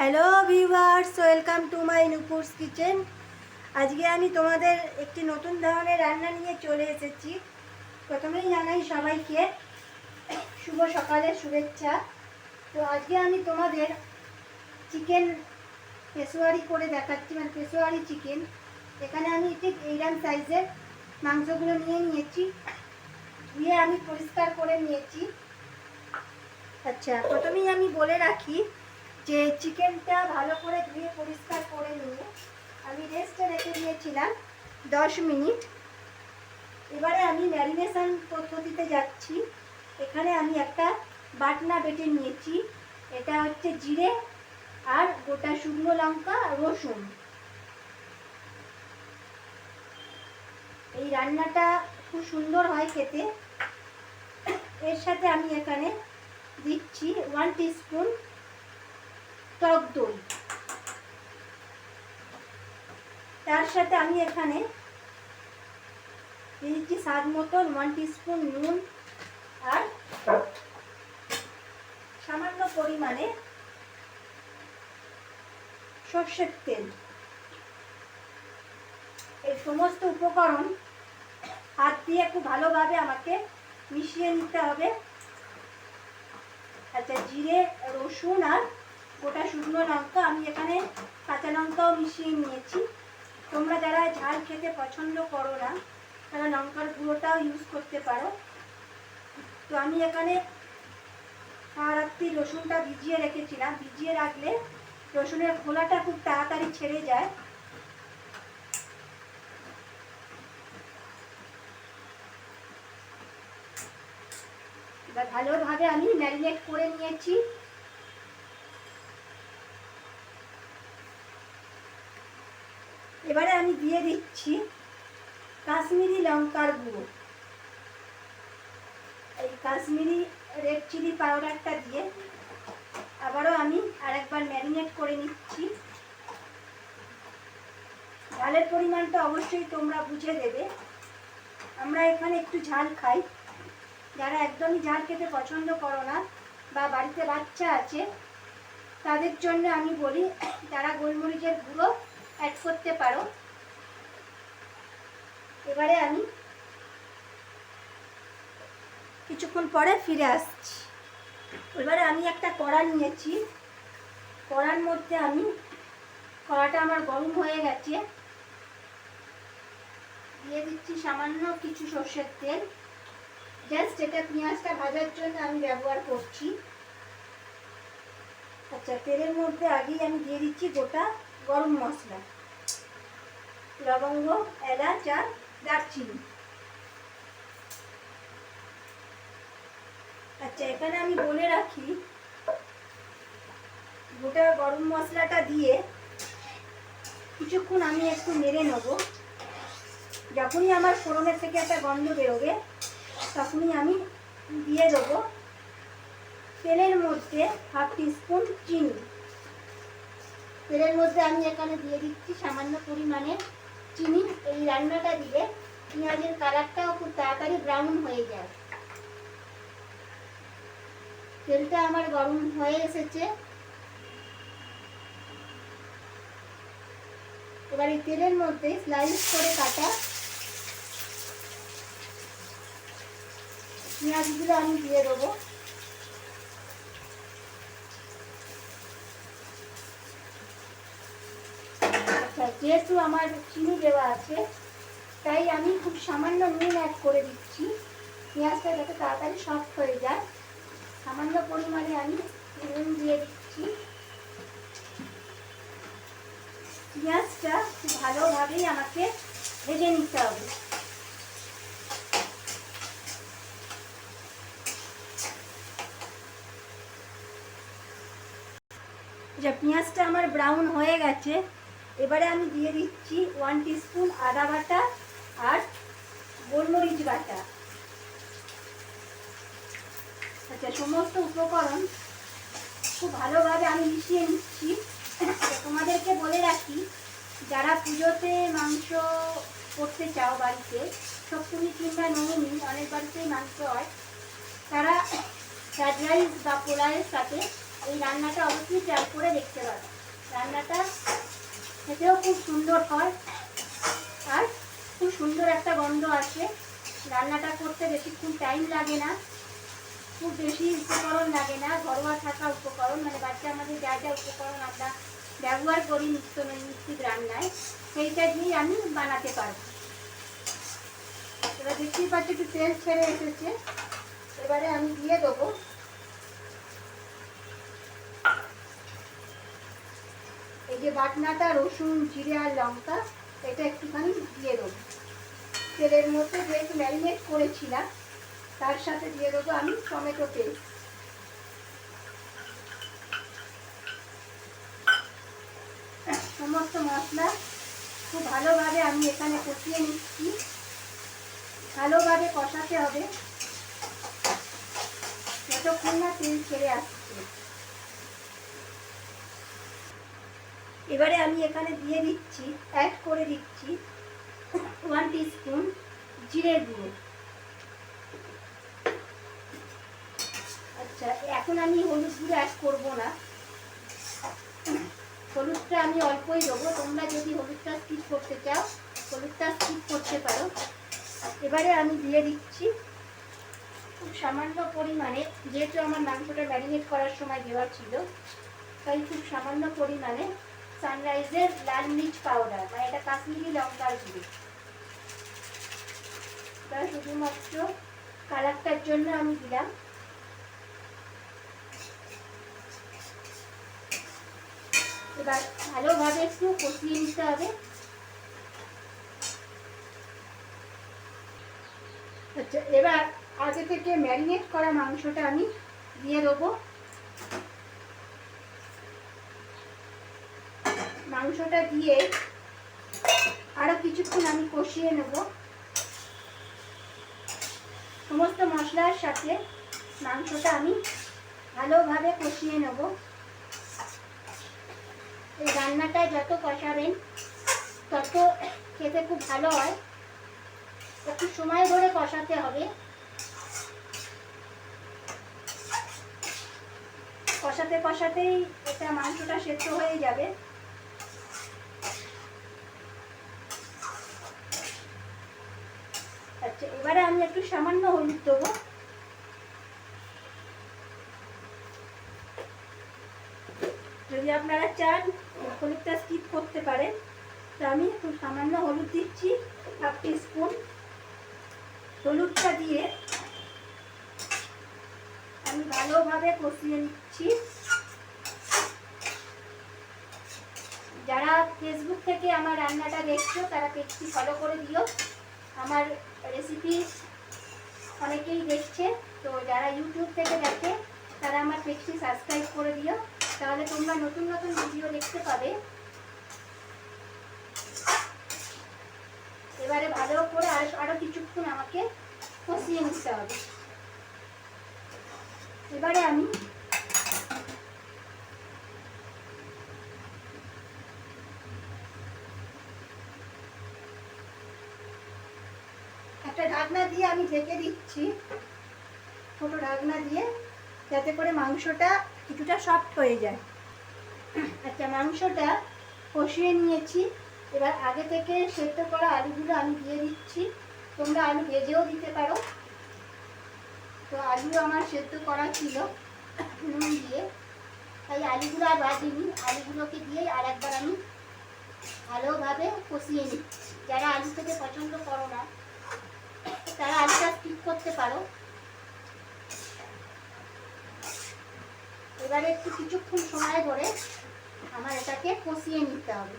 Hello viewers, welcome to my Nupur's kitchen. আজকে আমি তোমাদের একটি নতুন ধরনের রান্না নিয়ে চলে এসেছি। প্রথমেই জানাই সবাইকে শুভ সকালের শুভেচ্ছা। তো আজকে আমি তোমাদের চিকেন পেশোয়ারি করে দেখাচ্ছি, মানে পেশোয়ারি চিকেন। এখানে আমি ঠিক এইরকম সাইজের মাংসগুলো নিয়ে নিয়েছি, ধুয়ে আমি পরিষ্কার করে নিয়েছি। আচ্ছা, প্রথমেই আমি বলে রাখি যে চিকেনটা ভালো করে ধুয়ে পরিষ্কার করে নিয়ে আমি রেস্টে রেখে দিয়েছিলাম 10 মিনিট। এবারে আমি ম্যারিনেশন পদ্ধতিতে যাচ্ছি। এখানে আমি একটা বাটনা বেটে নিয়েছি। এটা হচ্ছে জিরে আর গোটা শুকনো লঙ্কা, রসুন। এই রান্নাটা খুব সুন্দর হয় খেতে। এর সাথে আমি এখানে দিচ্ছি 1 টিস্পুন টক দই। তার সাথে আমি এখানে দিচ্ছি স্বাদ মতন 1 টিস্পুন নুন আর সামান্য পরিমাণে সর্ষের তেল। এই সমস্ত উপকরণ হাত দিয়ে খুব ভালোভাবে আমাকে মিশিয়ে নিতে হবে। আচ্ছা, জিরে, রসুন আর গোটা শুকনো লঙ্কা, আমি এখানে কাঁচা লঙ্কাও মিশিয়ে নিয়েছি। তোমরা যারা ঝাল খেতে পছন্দ করো না তারা লঙ্কার গুঁড়োটাও ইউজ করতে পারো। তো আমি এখানে সারা রাত্রি রসুনটা ভিজিয়ে রেখেছিলাম। ভিজিয়ে রাখলে রসুনের খোলাটা খুব তাড়াতাড়ি ছেড়ে যায়। এবার ভালোভাবে আমি ম্যারিনেট করে নিয়েছি। এবারে আমি দিয়ে দিচ্ছি কাশ্মীরি লঙ্কার গুঁড়ো। এই কাশ্মীরি রেড চিলি পাউডারটা দিয়ে আবারও আমি আরেকবার ম্যারিনেট করে নিচ্ছি। ঝালের পরিমাণটা অবশ্যই তোমরা বুঝে দেবে। আমরা এখানে একটু ঝাল খাই। যারা একদমই ঝাল খেতে পছন্দ করো না বা বাড়িতে বাচ্চা আছে তাদের জন্য আমি বলি তারা গোলমরিচের গুঁড়ো অ্যাড করতে পারো। এবারে আমি কিছুক্ষণ পরে ফিরে আসছি। এবারে আমি একটা কড়া নিয়েছি। কড়ার মধ্যে কড়াটা আমার গরম হয়ে গেছে। দিয়ে দিচ্ছি সামান্য কিছু সর্ষের তেল। জাস্ট এটা পেঁয়াজটা ভাজার জন্য আমি ব্যবহার করছি। আচ্ছা, তেলের মধ্যে আগেই আমি দিয়ে দিচ্ছি গোটা গরম মশলা, লবঙ্গ, এলাচ আর দারচিনি। আচ্ছা, এখানে আমি বলে রাখি গোটা গরম মশলাটা দিয়ে কিছুক্ষণ আমি একটু নেড়ে নেব। যখনই আমার ফোড়নের থেকে একটা গন্ধ বেরোবে তখনই আমি দিয়ে দেবো তেলের মধ্যে 1/2 টিস্পুন চিনি। তেলের মধ্যে আমি এখানে দিয়ে দিচ্ছি সামান্য পরিমাণে চিনি। এই রান্নাটা দিলে পেঁয়াজের কালারটাও খুব তাড়াতাড়ি ব্রাউন হয়ে যায়। তেলটা আমার গরম হয়ে এসেছে। এবার এই তেলের মধ্যে স্লাইস করে কাটা পেঁয়াজগুলো আমি দিয়ে দেবো। আচ্ছা, যেহেতু আমার চিনি দেওয়া আছে তাই আমি খুব সামান্য নুন অ্যাড করে দিচ্ছি। পেঁয়াজটা যাতে তাড়াতাড়ি সফট হয়ে যায় সামান্য পরিমাণে আমি নুন দিয়ে দিচ্ছি। পেঁয়াজটা খুব ভালোভাবেই আমাকে ভেজে নিতে হবে। যে পেঁয়াজটা আমার ব্রাউন হয়ে গেছে, এবারে আমি দিয়ে দিচ্ছি 1 টিস্পুন আদা বাটা আর গোলমরিচ বাটা। আচ্ছা, সমস্ত উপকরণ খুব ভালোভাবে আমি মিশিয়ে নিচ্ছি। তোমাদেরকে বলে রাখি যারা পুজোতে মাংস করতে চাও বাড়িতে, সপ্তমী কিংবা নবমী অনেক বাড়িতেই মাংস হয়, তারা ফ্রাইড রাইস বা পোলাওয়ের সাথে এই রান্নাটা অবশ্যই ট্রাই করে দেখতে পারো। রান্নাটা খেতেও খুব সুন্দর হয় আর খুব সুন্দর একটা গন্ধ আসে। রান্নাটা করতে বেশিক্ষণ টাইম লাগে না, খুব বেশি উপকরণ লাগে না, ঘরোয়া থাকা উপকরণ, মানে বাড়িতে আমাদের যা যা উপকরণ আমরা ব্যবহার করি নিত্য নৈমিত্তিক রান্নায়, সেইটা দিয়েই আমি বানাতে পারবো। এবার দেখতেই পাচ্ছি একটু তেল ছেড়ে এসেছে। এবারে আমি দিয়ে দেবো এই যে বাটনাটা রসুন, জিরে আর লঙ্কা, এটা একটুখানি দিয়ে দেবো তেলের মধ্যে, যেহেতু ম্যারিনেট করেছিলাম তার সাথে দিয়ে দেবো আমি টমেটো পেস্ট। সমস্ত মশলা খুব ভালোভাবে আমি এখানে কষিয়ে নিচ্ছি। ভালোভাবে কষাতে হবে যতক্ষণ না তেল ছেড়ে আসছে। এবারে আমি এখানে দিয়ে দিচ্ছি, অ্যাড করে দিচ্ছি 1 টিস্পুন জিরের গুঁড়ো। আচ্ছা, এখন আমি হলুদ গুঁড়ো অ্যাড করবো না, হলুদটা আমি অল্পই দেবো। তোমরা যদি হলুদটা স্কিপ করতে চাও হলুদটা স্কিপ করতে পারো। এবারে আমি দিয়ে দিচ্ছি খুব সামান্য পরিমাণে, যেহেতু আমার মাংসটা ম্যারিনেট করার সময় দেওয়া ছিল তাই খুব সামান্য পরিমাণে সানরাইজের লাল মির্চ পাউডার, মানে এটা কাশ্মীরি লঙ্কার গুঁড়ো। তাই শুধুমাত্র কালারটার জন্য আমি দিলাম। এবার ভালোভাবে একটু কষিয়ে নিতে হবে। আচ্ছা, এবার আগে থেকে ম্যারিনেট করা মাংসটা আমি দিয়ে দেবো। মাংসটা দিয়ে আরও কিছুক্ষণ আমি কষিয়ে নেব। সমস্ত মশলার সাথে মাংসটা আমি ভালোভাবে কষিয়ে নেব। এই রান্নাটা যত কষাবেন তত খেতে খুব ভালো হয়। একটু সময় ধরে কষাতে হবে। কষাতে কষাতেই এটা মাংসটা সেদ্ধ হয়ে যাবে। আচ্ছা, এবারে আমি একটু সামান্য হলুদ দেবো। যদি আপনারা চান হলুদটা স্কিপ করতে পারেন, তো আমি একটু সামান্য হলুদ দিচ্ছি, 1/2 টিস্পুন। হলুদটা দিয়ে আমি ভালোভাবে কষিয়ে নিচ্ছি। যারা ফেসবুক থেকে আমার রান্নাটা দেখছো তারা পেজটি ফলো করে দিও। আমার রেসিপি অনেকেই দেখছে, তো যারা ইউটিউব থেকে দেখে তারা আমার পেজটি সাবস্ক্রাইব করে দিও, তাহলে তোমরা নতুন নতুন ভিডিও দেখতে পাবে। এবারে ভালো করে আরো কিছুক্ষণ আমাকে কষিয়ে নিতে হবে। এবারে আমি একটা ঢাকনা দিয়ে আমি ঢেকে দিচ্ছি, ছোটো ঢাকনা দিয়ে, যাতে করে মাংসটা কিছুটা সফট হয়ে যায়। আচ্ছা, মাংসটা কষিয়ে নিয়েছি। এবার আগে থেকে সেদ্ধ করা আলুগুলো আমি দিয়ে দিচ্ছি। তোমরা আলু ভেজেও দিতে পারো। তো আলু আমার সেদ্ধ করা ছিল নুন দিয়ে, তাই আলুগুলো আর ভাজিনি। আলুগুলোকে দিয়েই আর একবার আমি ভালোভাবে কষিয়ে নিচ্ছি। যারা আলু খেতে পছন্দ করো না তারা আলুটা স্কিপ করতে পারো। এবারে একটু কিছুক্ষণ সময় ধরে আমার এটাকে কষিয়ে নিতে হবে।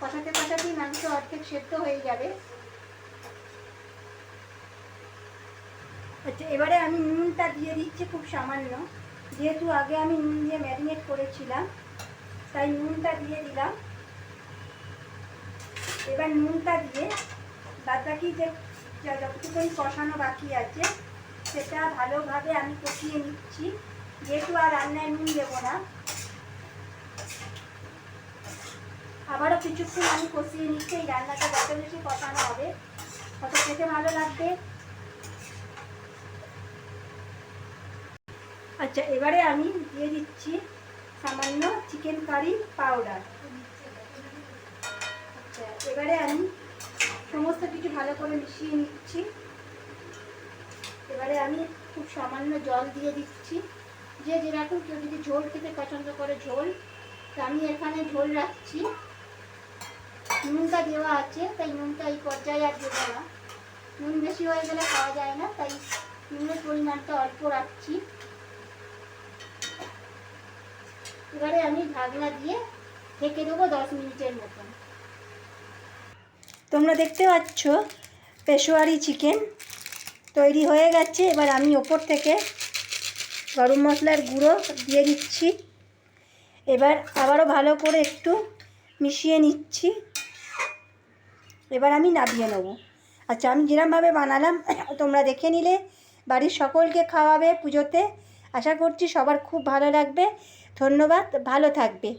কষাতে কষাতেই মাংস অর্ধেক সেদ্ধ হয়ে যাবে। আচ্ছা, এবারে আমি নুনটা দিয়ে দিচ্ছি খুব সামান্য, যেহেতু আগে আমি নুন দিয়ে ম্যারিনেট করেছিলাম তাই নুনটা দিয়ে দিলাম। এবার নুনটা দিয়ে বাদবাকি যে যতটুকুনি কষানো বাকি আছে সেটা ভালোভাবে আমি কষিয়ে নিচ্ছি। যেহেতু আর রান্নায় নুন দেবো না, আবারও কিছুক্ষণ আমি কষিয়ে নিচ্ছি। এই রান্নাটা যত বেশি কষানো হবে তত খেতে ভালো লাগবে। আচ্ছা, এবারে আমি দিয়ে দিচ্ছি সামান্য চিকেন কারি পাউডার। আচ্ছা, এবারে আমি সমস্ত কিছু ভালো করে মিশিয়ে নিচ্ছি। এবারে আমি খুব সামান্য জল দিয়ে দিচ্ছি। যে যেরকম, কেউ যদি ঝোল খেতে পছন্দ করে ঝোল, তো আমি এখানে ঝোল রাখছি। নুনটা দেওয়া আছে, তাই নুনটা এই পর্যায়ে আর দেবো না। নুন বেশি হয়ে গেলে খাওয়া যায় না, তাই নুনের পরিমাণটা অল্প রাখছি। এবারে আমি ঢাকনা দিয়ে ঢেকে দেবো 10 মিনিটের মতন। তোমরা দেখতে পাচ্ছ পেশোয়ারি চিকেন তৈরি হয়ে গেছে। এবার আমি ওপর থেকে গরম মশলার গুঁড়ো দিয়ে দিচ্ছি। এবার আবারও ভালো করে একটু মিশিয়ে নিচ্ছি। এবার আমি নামিয়ে নেব। আচ্ছা, আমি যেরকমভাবে বানালাম তোমরা দেখে নিলে, বাড়ির সকলকে খাওয়াবে পুজোতে। আশা করছি সবার খুব ভালো লাগবে। ধন্যবাদ, ভালো থাকবে।